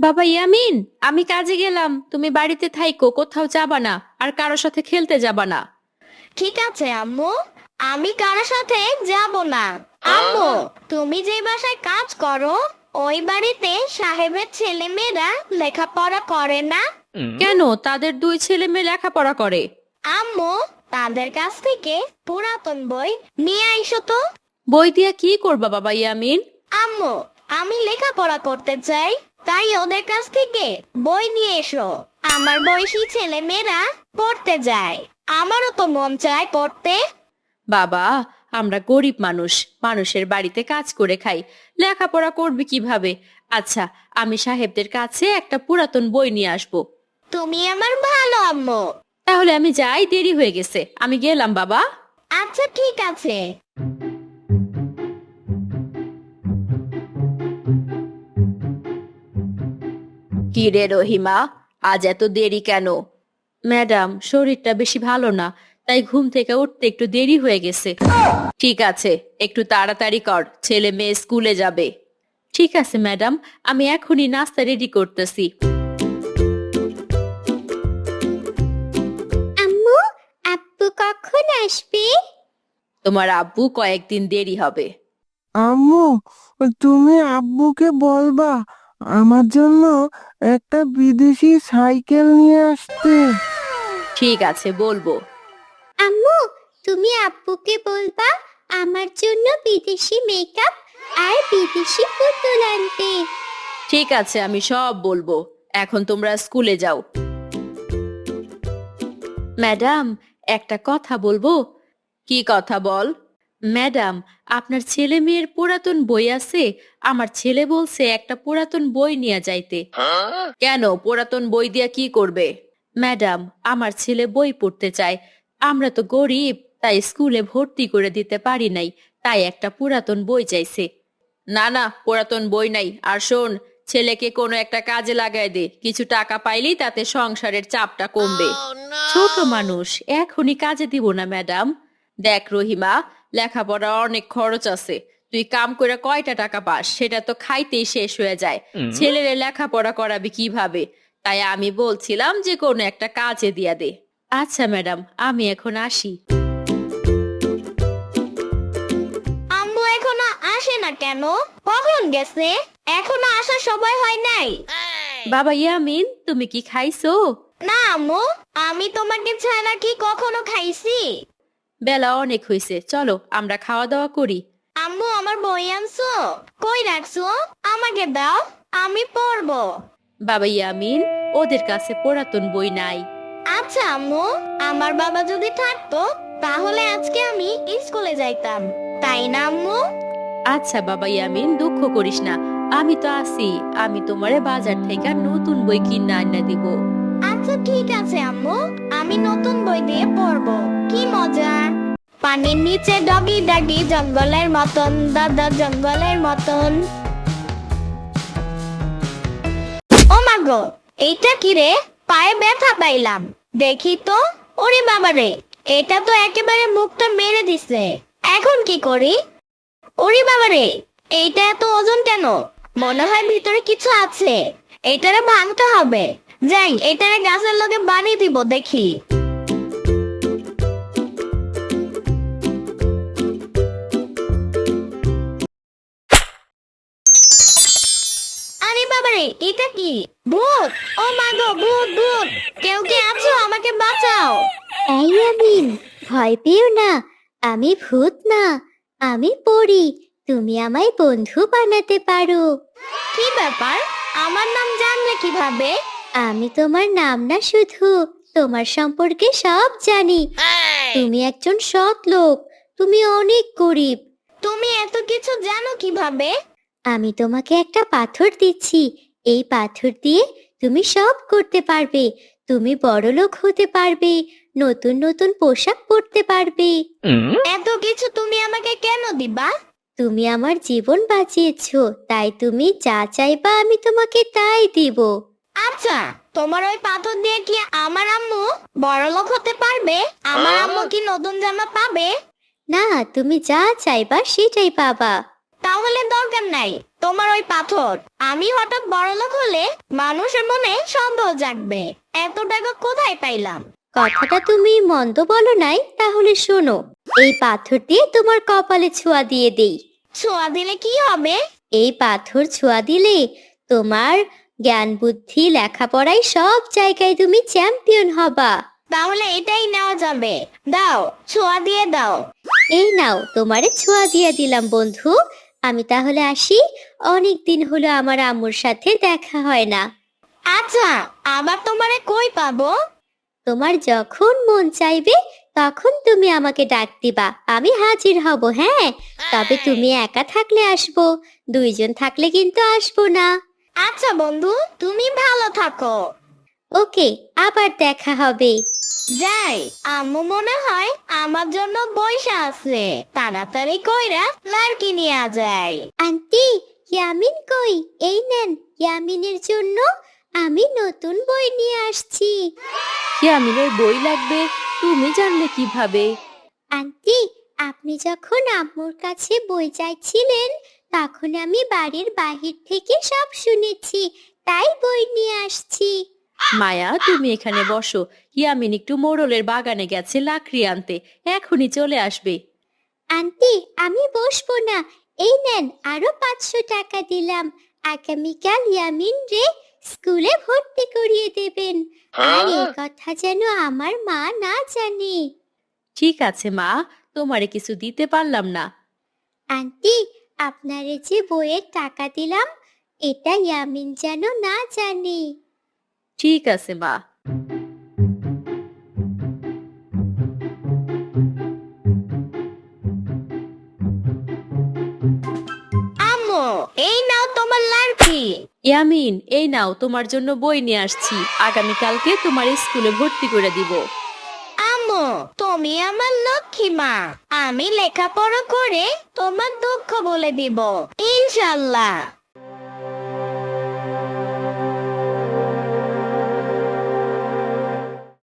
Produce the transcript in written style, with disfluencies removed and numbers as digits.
বাবা ইয়ামিন, আমি কাজে গেলাম, তুমি বাড়িতে থাইকো, কোথাও যাবা না, আর কারোর সাথে খেলতে যাবা না। ঠিক আছে আম্মু, আমি কারো সাথে যাব না। আম্মু, তুমি যে বাসায় কাজ করো ওই বাড়িতে সাহেবের ছেলে মেয়েরা লেখাপড়া করে না? কেন, তাদের দুই ছেলে মেয়ে লেখাপড়া করে। আম্মু, তাদের কাছ থেকে পুরাতন বই নিয়ে আইসো তো। বই দিয়া কি করবা বাবা ইয়ামিন? আম্মু, আমি লেখাপড়া করতে চাই, তাই ওদের কাছ থেকে বই নিয়ে এসো। আমার বয়সী ছেলে মেয়েরা পড়তে যায়, আমারও তো মন চায় পড়তে। বাবা, আমরা গরিব মানুষ, মানুষের বাড়িতে কাজ করে খাই, লেখাপড়া করবে কিভাবে? আচ্ছা, আমি সাহেবদের কাছে একটা পুরাতন বই নিয়ে আসবো। তুমি আমার ভালো আম্মু। তাহলে আমি যাই, দেরি হয়ে গেছে, আমি গেলাম বাবা। আচ্ছা ঠিক আছে। কি রে রহিমা, আজ এত দেরি কেন? ম্যাডাম, শরীরটা বেশি ভালো না, তাই ঘুম থেকে উঠতে একটু দেরি হয়ে গেছে। ঠিক আছে, একটু তাড়াতাড়ি কর, ছেলে মেয়ে স্কুলে যাবে। ঠিক আছে ম্যাডাম, আমি এখনই নাস্তা রেডি করতেছি। আম্মু, আব্বু কখন আসবে? তোমার আব্বু কয়েকদিন দেরি হবে। আম্মু, তুমি আব্বুকে বলবা আমার জন্য একটা বিদেশি সাইকেল নিয়ে আসতে। ঠিক আছে, বলবো। আম্মু, তুমি আব্বুকে বলবা আমার জন্য বিদেশি মেকআপ আর বিদেশি পুতুল আনতে। ঠিক আছে, আমি সব বলবো। এখন তোমরা স্কুলে যাও। ম্যাডাম, একটা কথা বলবো। কি কথা বল। ম্যাডাম, আপনার ছেলে মেয়ের পুরাতন বই আছে? আমার ছেলে বলছে একটা পুরাতন বই নিয়ে যাইতে। কেন, পুরাতন বই দিয়া কি করবে? ম্যাডাম, আমার ছেলে বই পড়তে চায়, আমরা তো গরিব, তাই স্কুলে ভর্তি করে দিতে পারি নাই, তাই একটা পুরাতন বই চাইছে। না না, পুরাতন বই নাই। আর শোন, ছেলেকে কোনো একটা কাজে লাগাই দে, কিছু টাকা পাইলেই তাতে সংসারের চাপটা কমবে। ছোট মানুষ, এখনই কাজে দিব না ম্যাডাম। দেখ রহিমা, লেখাপড়া অনেক খরচ আছে, তুই কাম করে কয়টা টাকা পাস সেটা তো খাইতেই শেষ হয়ে যায়। ছেলেরে লেখাপড়া করাবি কিভাবে? তাই আমি বলছিলাম যে কোনো একটা কাজে দিয়া দে। আচ্ছা ম্যাডাম, আমি এখন আসি। আম্মু এখনো আসে না কেন? কখন গেছে? এখনো আসার সময় হয় নাই। বাবা ইয়ামিন, তুমি কি খাইছো? না আম্মু, আমি তোমাকে ছাড়া কি কখনো খাইছি? বেলা অনেক হয়েছে, চলো আমরা খাওয়া দাওয়া করি। আম্মু, আমার বই আনছো? কই রাখছো? আমাকে দাও, আমি পড়বো। বাবা ইয়ামিন, ওদের কাছে পুরাতন বই নাই। আচ্ছা আম্মু, আমার বাবা যদি থাকতো তাহলে আজকে আমি স্কুলে যাইতাম, তাই না আম্মু? আচ্ছা বাবা ইয়ামিন, দুঃখ করিস না, আমি তো আছি, আমি তোমারে বাজার থেকে নতুন বই কিনে আইনা দিব। আচ্ছা ঠিক আছে আম্মু, আমি নতুন বই দিয়ে পড়বো। কি মজা! পানির নিচে ডগি ডাগি জঙ্গলের মতন, দাদা জঙ্গলের মতন। ও মা গো, এইটা কি রে? পায়ে ব্যথা পাইলাম, দেখি তো। ওরে বাবা রে, এটা তো একেবারে মুখটা মেরে দিছে। এখন কি করি? ওরে বাবা রে, এইটা এত ওজন কেন? মনে হয় ভিতরে কিছু আছে, এটারে ভাঙতে হবে। যাই, এটারে গাছের লগে বানিয়ে দিব দেখি। আরে বাবারে, এটা কি? ভূত! ও মা গো, ভূত ভূত! কেউ কি আছো? আমাকে বাঁচাও! এই আমিন, ভয় পেও না, আমি ভূত না, আমি পড়ি। তুমি আমায় বন্ধু বানাতে পারো। কি ব্যাপার? আমার নাম জানলে কিভাবে? আমি তোমার নাম না, শুধু তোমার সম্পর্কে সব জানি। তুমি একজন সৎ লোক, তুমি অনেক গরিব। তুমি এত কিছু জানো কিভাবে? আমি তোমাকে একটা পাথর দিচ্ছি, এই পাথর দিয়ে তুমি সব করতে পারবে। তুমি বড়লোক হতে পারবে, নতুন নতুন পোশাক পরতে পারবে। এত কিছু তুমি আমাকে কেন দিবা? তুমি আমার জীবন বাঁচিয়েছো, তাই তুমি যা চাইবা আমি তোমাকে তাই দিব। আচ্ছা, তোমার ওই পাথর দিয়ে কি আমার আম্মু বড়লোক হতে পারবে? আমার আম্মু কি নতুন জামা পাবে? না, তুমি যা চাইবা সেটাই পাবা। তাহলে দরকার নাই তোমার ওই পাথর। আমি হঠাৎ বড়লোক হলে মানুষের মনে সন্দেহ জাগবে। এত টাকা কোথায় পাইলাম? কথাটা তুমি মন্দ বলো নাই, তাহলে শোনো, এই পাথর দিয়ে তোমার কপালে ছোঁয়া দিয়ে দেই। ছোঁয়া দিলে কি হবে? এই পাথর ছোঁয়া দিলে তোমার জ্ঞান বুদ্ধি লেখাপড়ায় সব জায়গায় তুমি চ্যাম্পিয়ন হবা। তাহলে এটাই নেওয়া যাবে। দাও, ছোঁয়া দিয়ে দাও। এই নাও, তোমারে ছোঁয়া দিয়ে দিলাম বন্ধু। আমি তাহলে আসি, অনেক দিন হলো আমার আম্মুর সাথে দেখা হয় না। আচ্ছা, আবার তোমারে কই পাবো? তোমার যখন মন চাইবে তখন তুমি আমাকে ডাক দিবা, আমি হাজির হব। হ্যাঁ, তবে তুমি একা থাকলে আসবো, দুইজন থাকলে কিন্তু আসবো না। আচ্ছা বন্ধু, তুমি ভালো থাকো। ওকে, আবার দেখা হবে। যাই, আম্মু মনে হয় আমার জন্য বইসা আছে। তাড়াতাড়ি কইরা লাড়কি নিয়ে যায়। আন্টি, ইয়ামিন কই? এই নেন, ইয়ামিনের জন্য আমি নতুন বই নিয়ে আসছি। ইয়ামিনের বই লাগবে? তুমি জানলে কিভাবে? আন্টি, আপনি যখন আম্মুর কাছে বই চাইছিলেন তখন আমি বাড়ির বাহির থেকে সব শুনেছি, তাই বই নিয়ে আসছি। মায়া, তুমি এখানে বসো। ইয়ামিন একটু মোড়লের বাগানে গেছে লাকড়ি আনতে, এখনই চলে আসবে। আন্টি, আমি বসবো না। এই নেন, আরো 500 টাকা দিলাম। আগামীকাল ইয়ামিন রে স্কুলে ভর্তি করিয়ে দেবেন। আর এই কথা যেন আমার মা না জানে। ঠিক আছে মা, তোমারে কিছু দিতে পারলাম না। আন্টি, আপনারে যে বইয়ের টাকা দিলাম এটা ইয়ামিন যেন না জানে। ঠিক আছে মা। আম্মু, এই নাও তোমার লাড়কি। ইয়ামিন, এই নাও, তোমার জন্য বই নিয়ে আসছি। আগামীকালকে তোমার স্কুলে ভর্তি করে দিব। আম্মু, তুমি আমার লক্ষ্মী মা। আমি লেখাপড়া করে তোমার দুঃখ বলে দিব ইনশাল্লাহ।